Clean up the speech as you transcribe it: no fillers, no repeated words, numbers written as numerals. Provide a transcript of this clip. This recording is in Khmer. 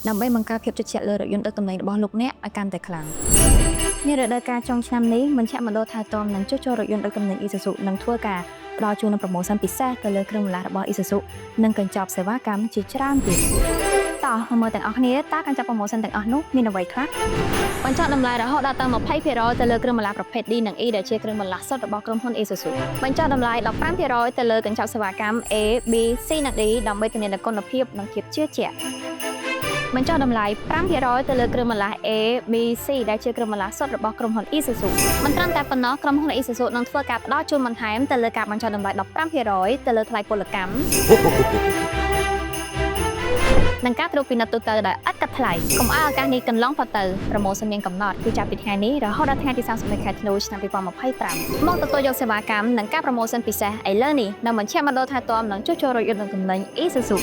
ដើម្បីបង្កើតភាពជឿជាក់លើរថយន្តដឹកទំនិញរបស់លោកអ្នកឲ្យកាន់តែខ្លាំងនេះរដូវកាលចុងឆ្នាំនេះមជ្ឈមណ្ឌលថែទាំនិងជួសជុលរថយន្តដឹកទំនិញ Isuzu នឹងធ្វើការផ្ដល់ជូននូវប្រូម៉ូសិនពិសេសទៅលើគ្រឿងបន្លាស់របស់ Isuzu និងកញ្ចប់សេវាកម្មជាច្រើនទៀតតោះមើលទាំងអស់គ្នាតើកញ្ចប់ប្រូម៉ូសិនទាំងអស់នោះមានអ្វីខ្លះបញ្ចុះតម្លៃរហូតដល់ទៅ 20% ទៅលើគ្រឿងបន្លាស់ប្រភេទ D និង E ដែលជាគ្រឿងបន្លាស់សុទ្ធរបស់ក្រុមហ៊ុន Isuzu បញ្ចុះតម្លៃ 15% ទៅលើកញ្ចប់សេវាកម្ម A B C និង D ដើម្បីធានានូវគុណភាពនិងភាពជឿជាក់បញ្ចុះតម្លៃ 5% ទៅលើគ្រឿងបន្លាស់ A B C ដែលជាគ្រឿងបន្លាស់សុទ្ធរបស់ក្រុមហ៊ុន Isuzu មិនត្រឹមតែប៉ុណ្ណោះក្រុមហ៊ុន Isuzu នឹងធ្វើការផ្ដល់ជូនបន្ថែមទៅលើការបញ្ចុះតម្លៃ 15% ទៅលើថ្លៃពលកម្មនឹងការត្រួតពិនិត្យទូទៅដោយឥតគិតថ្លៃកុំឲ្យឱកាសនេះកន្លងផុតទៅប្រូម៉ូសិនមានកំណត់គឺចាប់ពីថ្ងៃនេះរហូតដល់ថ្ងៃទី31ខែធ្នូឆ្នាំ2025មកទទួលយកសេវាកម្មនិងការប្រូម៉ូសិនពិសេសឥឡូវនេះនៅមជ្ឈមណ្ឌលថែទាំនិងជួសជុលរថយន្តនិងទំនិញ Isuzu